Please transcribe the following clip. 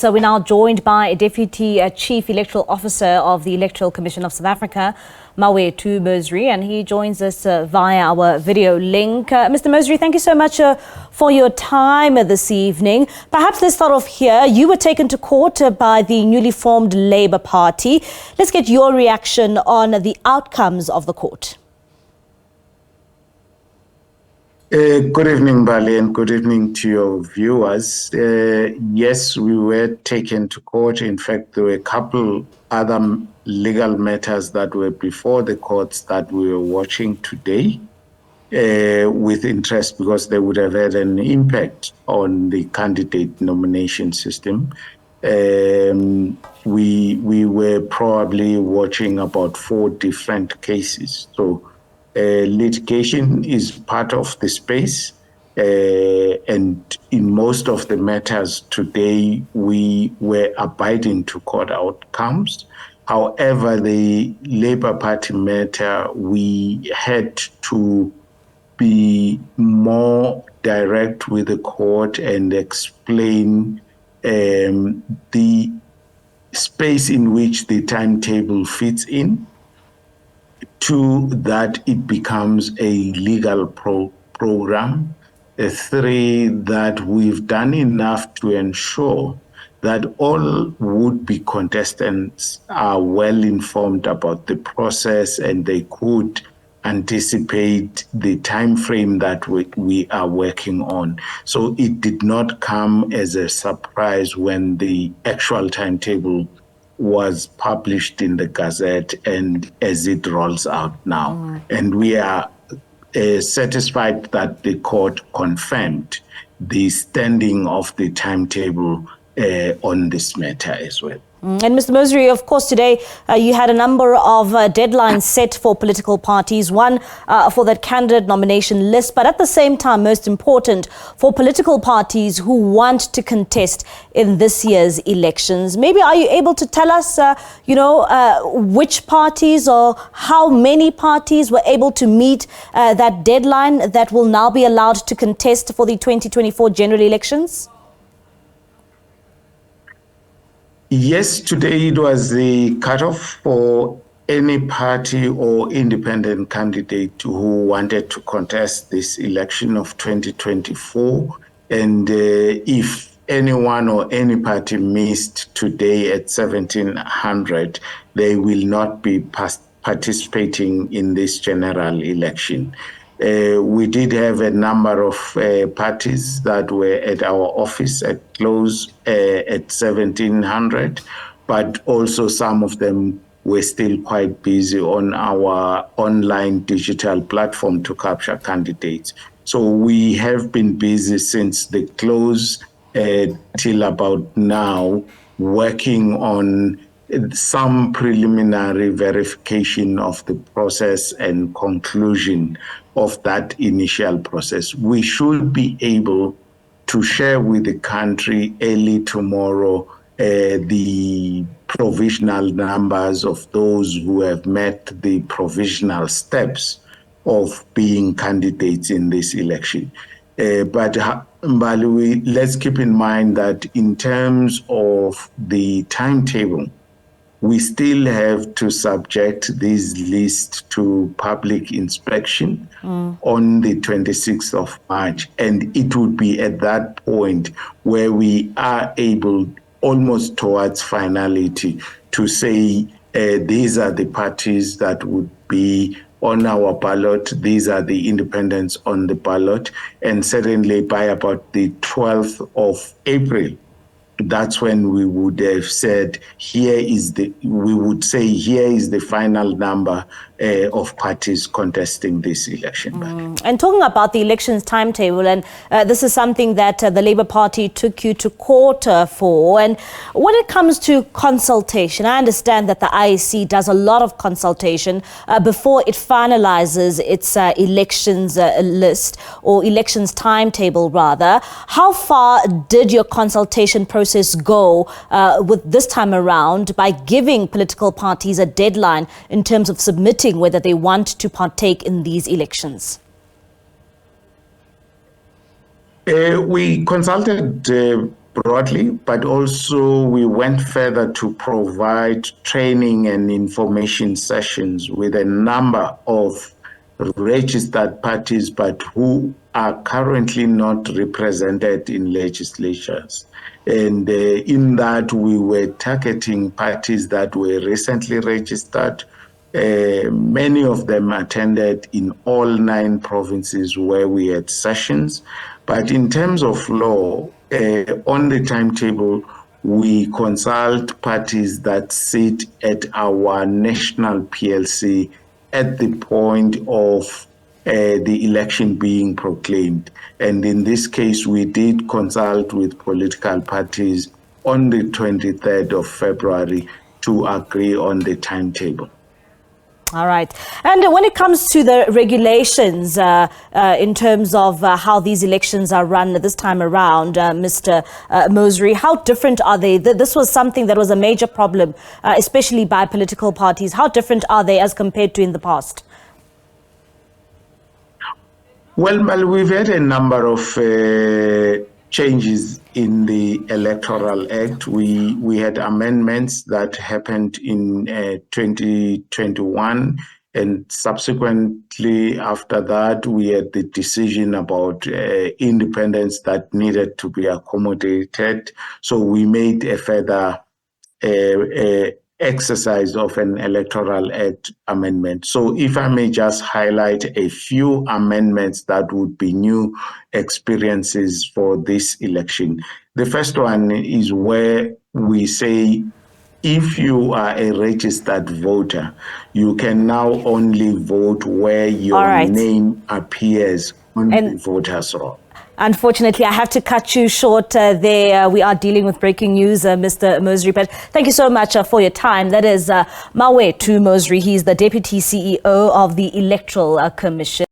So we're now joined by a Deputy Chief Electoral Officer of the Electoral Commission of South Africa, Mawethu Mosery, and he joins us via our video link. Mr. Mosery, thank you so much for your time this evening. Perhaps let's start off here. You were taken to court by the newly formed Labour Party. Let's get your reaction on the outcomes of the court. Good evening, Bali, and good evening to your viewers. Yes, we were taken to court. In fact, there were a couple other legal matters that were before the courts that we were watching today with interest because they would have had an impact on the candidate nomination system. We were probably watching about 4 different cases. So litigation is part of the space, and in most of the matters today, we were abiding to court outcomes. However, the Labour Party matter, we had to be more direct with the court and explain the space in which the timetable fits in, to that it becomes a legal program. 3, that we've done enough to ensure that all would-be contestants are well informed about the process and they could anticipate the time frame that we are working on. So it did not come as a surprise when the actual timetable was published in the Gazette and as it rolls out now. And we are satisfied that the court confirmed the standing of the timetable on this matter as well. And Mr. Mosery, of course, today you had a number of deadlines set for political parties, one for that candidate nomination list, but at the same time, most important, for political parties who want to contest in this year's elections. Maybe are you able to tell us, which parties or how many parties were able to meet that deadline that will now be allowed to contest for the 2024 general elections? Yes, today it was the cutoff for any party or independent candidate who wanted to contest this election of 2024. And if anyone or any party missed today at 1700, they will not be participating in this general election. We did have a number of parties that were at our office at close at 1700, but also some of them were still quite busy on our online digital platform to capture candidates. So we have been busy since the close till about now, working on some preliminary verification of the process and conclusion of that initial process. We should be able to share with the country early tomorrow the provisional numbers of those who have met the provisional steps of being candidates in this election. But Mbali, let's keep in mind that in terms of the timetable, we still have to subject this list to public inspection on the 26th of March. And it would be at that point where we are able, almost towards finality, to say these are the parties that would be on our ballot, these are the independents on the ballot, and certainly by about the 12th of April, that's when we would have said, here is the final number of parties contesting this election. And talking about the elections timetable, and this is something that the Labour Party took you to court for. And when it comes to consultation, I understand that the IEC does a lot of consultation before it finalizes its elections list, or elections timetable rather. How far did your consultation process go with this time around by giving political parties a deadline in terms of submitting whether they want to partake in these elections? We consulted broadly, but also we went further to provide training and information sessions with a number of registered parties, but who are currently not represented in legislatures. And in that, we were targeting parties that were recently registered. Many of them attended in all 9 provinces where we had sessions. But in terms of law, on the timetable, we consult parties that sit at our national PLC at the point of the election being proclaimed. And in this case, we did consult with political parties on the 23rd of February to agree on the timetable. All right. And when it comes to the regulations in terms of how these elections are run this time around, Mr. Mosery, how different are they? This was something that was a major problem, especially by political parties. How different are they as compared to in the past? Well, Mal, we've had a number of changes in the Electoral Act. We had amendments that happened in 2021, and subsequently after that, we had the decision about independence that needed to be accommodated. So we made a further exercise of an Electoral Act amendment. So if I may just highlight a few amendments that would be new experiences for this election. The first one is where we say if you are a registered voter, you can now only vote where your name appears on the voter's roll. Unfortunately, I have to cut you short there. We are dealing with breaking news, Mr. Mosery. But thank you so much for your time. That is Mawethu Mosery. He's the Deputy CEO of the Electoral Commission.